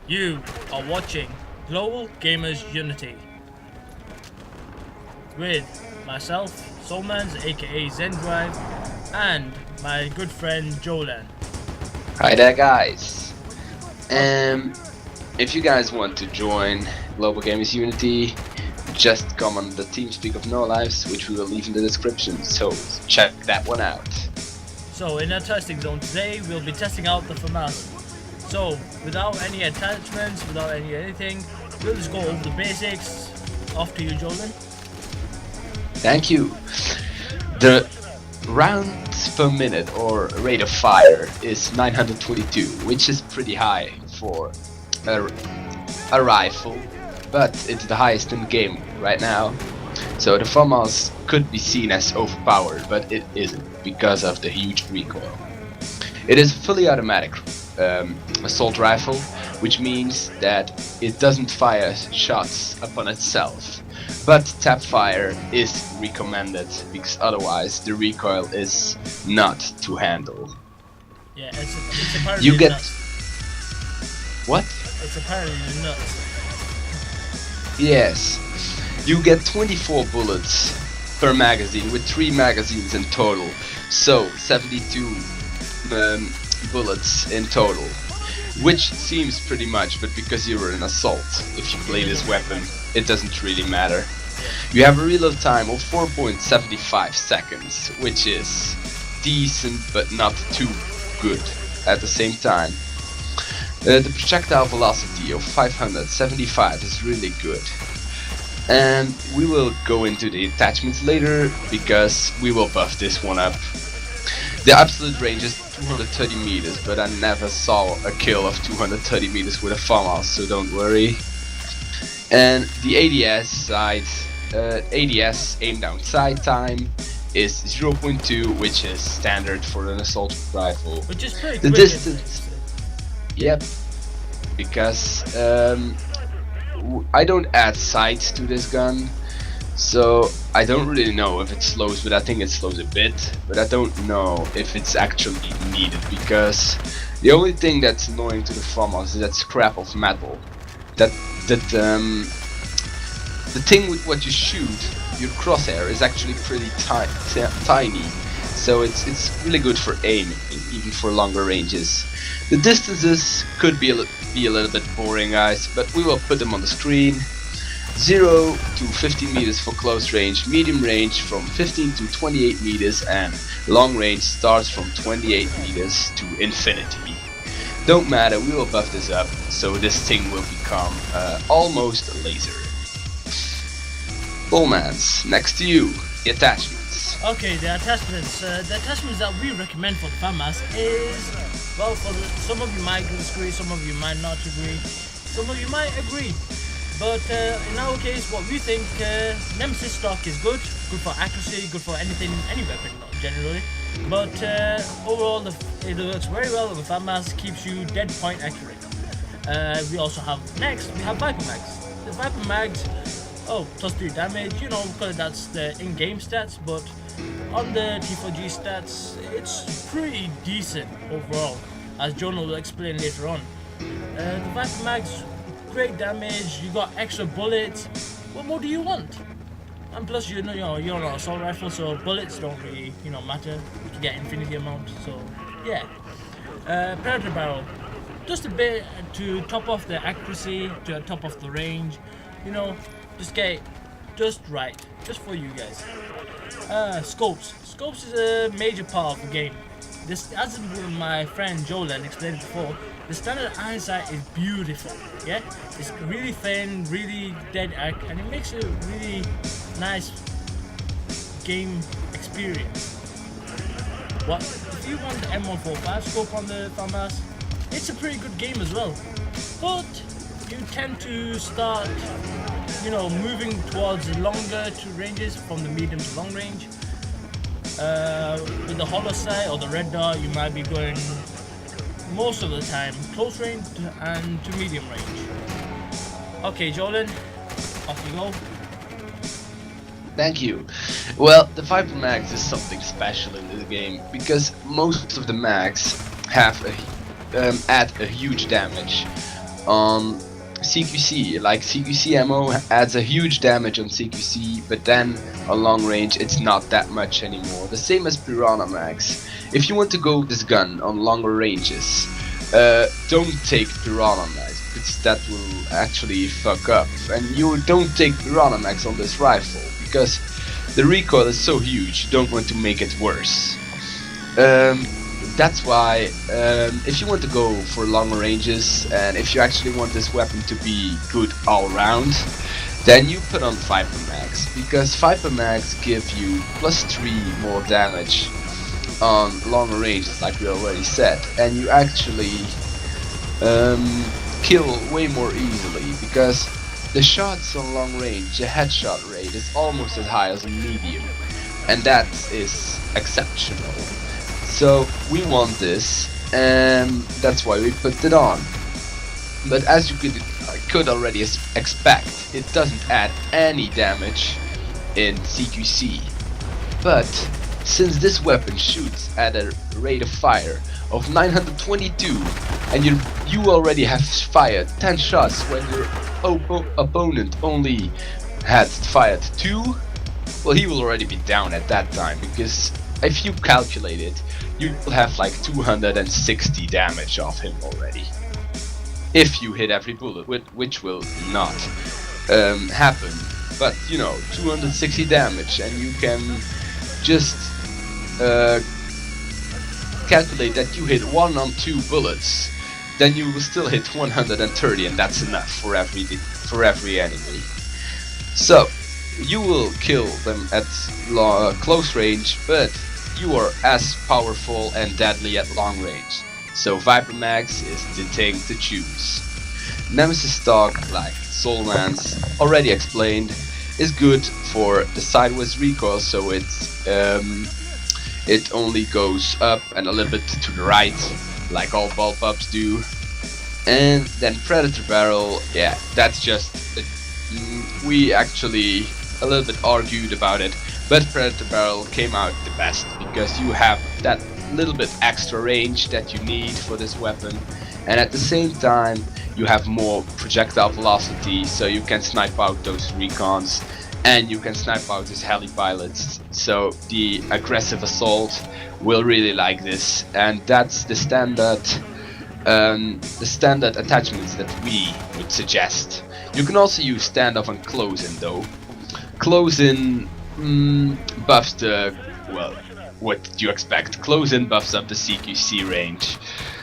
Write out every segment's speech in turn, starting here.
You are watching Global Gamers Unity with myself, Soulmans aka Zendrive, and my good friend Jolan. Hi there, guys. If you guys want to join Global Gamers Unity, just come on the TeamSpeak of No Lives, which we will leave in the description, so check that one out. So in our testing zone today, we'll be testing out the Famas. So without any attachments, without anything, we'll just go over the basics. Off to you, Jolan. Thank you. The rounds per minute or rate of fire is 922, which is pretty high for a rifle, but it's the highest in the game right now. So the Famas could be seen as overpowered, but it isn't because of the huge recoil. It is a fully automatic assault rifle, which means that it doesn't fire shots upon itself. But tap fire is recommended because otherwise the recoil is not to handle. Yeah, it's apparently You get nuts. what? It's apparently nuts. Yes. You get 24 bullets per magazine with 3 magazines in total. So 72 bullets in total. Which seems pretty much, but because you're an assault, if you play this weapon, it doesn't really matter. You have a reload time of 4.75 seconds, which is decent but not too good at the same time. The projectile velocity of 575 is really good. And we will go into the attachments later because we will buff this one up. The absolute range is 230 meters, but I never saw a kill of 230 meters with a Famas, so don't worry. And the ADS aim down sight time is 0.2, which is standard for an assault rifle. Which is pretty The quick, distance, yep, because I don't add sights to this gun, so I don't really know if it slows, but I think it slows a bit, but I don't know if it's actually needed, because the only thing that's annoying to the Famas is that scrap of metal. The thing with what you shoot, your crosshair, is actually pretty tiny, so it's really good for aiming, even for longer ranges. The distances could be a little bit boring, guys, but we will put them on the screen. 0 to 15 meters for close range, medium range from 15 to 28 meters, and long range starts from 28 meters to infinity. Don't matter, we will buff this up, so this thing will become almost a laser. Bullmans, next to you, the attachments. Okay, the attachments. The attachments that we recommend for the Famas is, well, some of you might disagree, some of you might not agree, some of you might agree. But in our case, what we think, Nemesis stock is good for accuracy, good for anything, any weapon generally. But overall, it works very well with the Famas, keeps you dead point accurate. We also have next, we have Viper Mags. The Viper Mags, plus 3 damage, because that's the in-game stats, but on the T4G stats, it's pretty decent overall, as Jolan will explain later on. The Viper Mags, great damage, you got extra bullets. What more do you want? And plus, you're not an assault rifle, so bullets don't really, matter. You can get infinity amount, so yeah. Predator barrel, just a bit to top off the accuracy, to top off the range. Just get it just right, just for you guys. Scopes is a major part of the game. This, as my friend Jolan explained before, the standard eyesight is beautiful. Yeah, it's really thin, really dead arc, and it makes a really nice game experience. What if you want the M145 scope on the Famas? It's a pretty good game as well, but you tend to start, moving towards longer ranges from the medium to long range. With the hollow sight or the red dot, you might be going most of the time close range and to medium range. Okay, Jolan, off you go. Thank you. Well, the Viper Mags is something special in this game because most of the mags have add a huge damage. on CQC. Like CQC ammo adds a huge damage on CQC, but then on long range it's not that much anymore. The same as Piranha Max. If you want to go with this gun on longer ranges, don't take Piranha Max, because that will actually fuck up. And you don't take Piranha Max on this rifle, because the recoil is so huge, you don't want to make it worse. That's why if you want to go for longer ranges, and if you actually want this weapon to be good all round, then you put on Viper Max, because Viper Max give you +3 more damage on longer ranges, like we already said, and you actually kill way more easily, because the shots on long range, the headshot rate is almost as high as a medium, and that is exceptional. So we want this, and that's why we put it on. But as you could already expect, it doesn't add any damage in CQC. But since this weapon shoots at a rate of fire of 922, and you already have fired 10 shots when your opponent only had fired 2, well, he will already be down at that time, because if you calculate it, you will have like 260 damage off him already. If you hit every bullet, which will not happen. But you know, 260 damage, and you can just calculate that you hit 1 on 2 bullets, then you will still hit 130, and that's enough for every enemy. So you will kill them at close range, but you are as powerful and deadly at long range. So Viper Max is the thing to choose. Nemesis stock, like Soulman's already explained, is good for the sideways recoil, so it only goes up and a little bit to the right, like all bullpups do. And then Predator Barrel, yeah, that's just we actually a little bit argued about it, but Predator Barrel came out the best, because you have that little bit extra range that you need for this weapon, and at the same time you have more projectile velocity, so you can snipe out those recons, and you can snipe out these heli pilots, so the aggressive assault will really like this, and that's the standard attachments that we would suggest. You can also use standoff and close-in though. Close-in buffs the, well, what do you expect? Close-in buffs up the CQC range.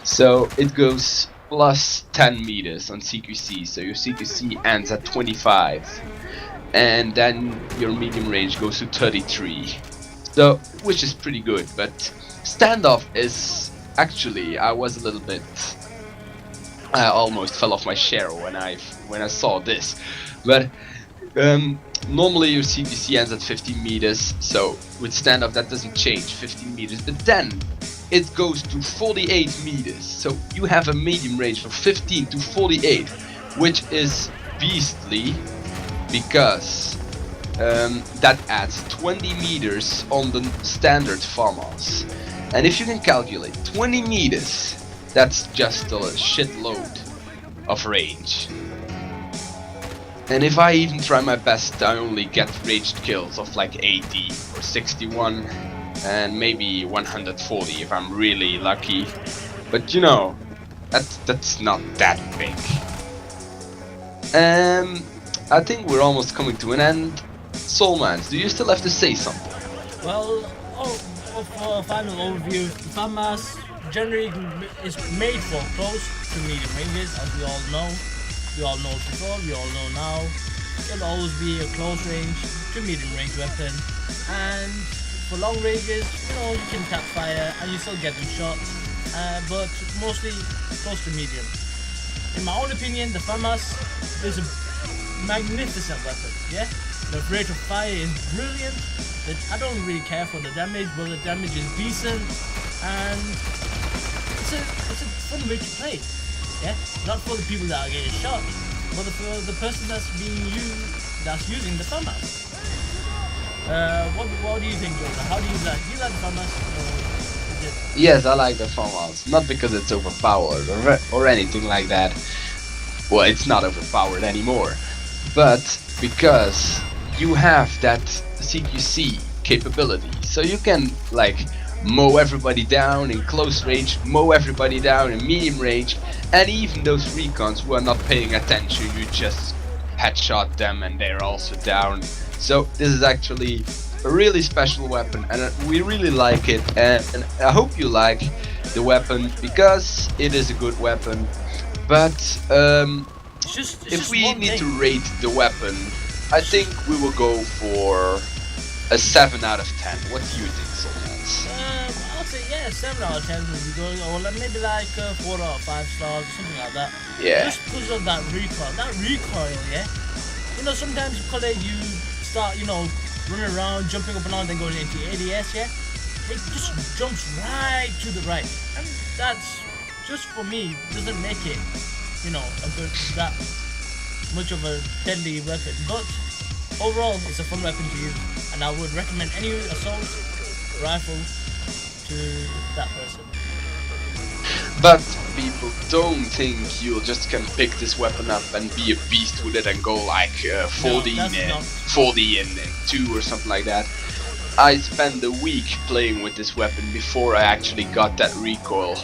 So it goes plus 10 meters on CQC, so your CQC ends at 25. And then your medium range goes to 33. So, which is pretty good, but standoff is actually, I was a little bit, I almost fell off my chair when I saw this. But normally your CQC ends at 15 meters, so with standoff that doesn't change, 15 meters, but then it goes to 48 meters, so you have a medium range from 15 to 48, which is beastly, because that adds 20 meters on the standard Famas. And if you can calculate 20 meters, that's just a shitload of range. And if I even try my best, I only get ranged kills of like 80 or 61 and maybe 140 if I'm really lucky. But you know, that's not that big. I think we're almost coming to an end. Soulmans, do you still have to say something? Well, for a final overview, the Famas generally is made for close to medium ranges, as we all know. We all know it before, we all know now. It'll always be a close range to medium range weapon. And for long ranges, you know, you can tap fire and you still get them shots, but mostly close to medium. In my own opinion, the Famas is a magnificent weapon, yeah? The rate of fire is brilliant. I don't really care for the damage, but the damage is decent, and it's a fun way to play. Yeah, not for the people that are getting shot, but for the person that's using the Famas. What do you think, Jolan? How do you like? Do you like the Famas? Yes, I like the Famas. Not because it's overpowered or anything like that, well, it's not overpowered anymore. But because you have that CQC capability, so you can like mow everybody down in close range, mow everybody down in medium range, and even those recons who are not paying attention, you just headshot them and they're also down. So this is actually a really special weapon, and we really like it, and I hope you like the weapon because it is a good weapon. But It's if just we one need thing. to rate the weapon, I think we will go for a 7 out of 10. What do you think, Solans? I'll say yeah, 7 out of 10 would be good, or like maybe like 4 or 5 stars, something like that. Yeah. Just because of that recoil. That recoil, yeah. You know, sometimes because you start, running around, jumping up and down, then going into ADS, yeah. It just jumps right to the right, and that's just for me doesn't make it, a good that much of a deadly weapon. But overall, it's a fun weapon to use, and I would recommend any assault rifle to that person. But people don't think you just can pick this weapon up and be a beast with it and go like 40 that's in not- 40 in 2 or something like that. I spent a week playing with this weapon before I actually got that recoil.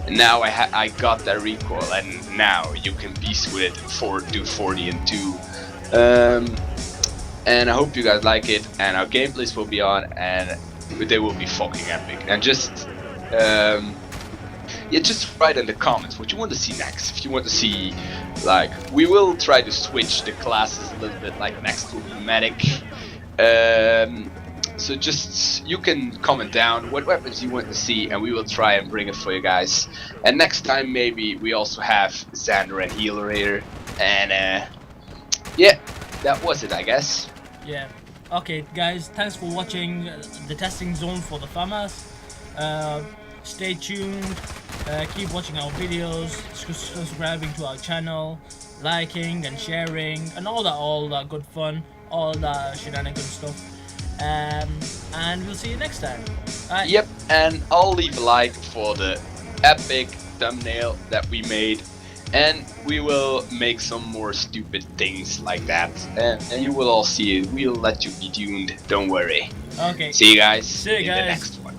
And now I got that recoil, and now you can beast with it do 40 and 2. And I hope you guys like it, and our gameplays will be on, and they will be fucking epic. And just just write in the comments what you want to see next. If you want to see, like, we will try to switch the classes a little bit, like next will be medic. So just, you can comment down what weapons you want to see, and we will try and bring it for you guys. And next time maybe we also have Xander and Healer here. And yeah, that was it, I guess. Yeah. Okay, guys. Thanks for watching the testing zone for the Famas. Stay tuned. Keep watching our videos, subscribing to our channel, liking and sharing, and all that good fun, all that shenanigan stuff. And we'll see you next time. Yep, and I'll leave a like for the epic thumbnail that we made, and we will make some more stupid things like that, and you will all see it. We'll let you be tuned, don't worry. Okay. See you guys See you in the guys. next one.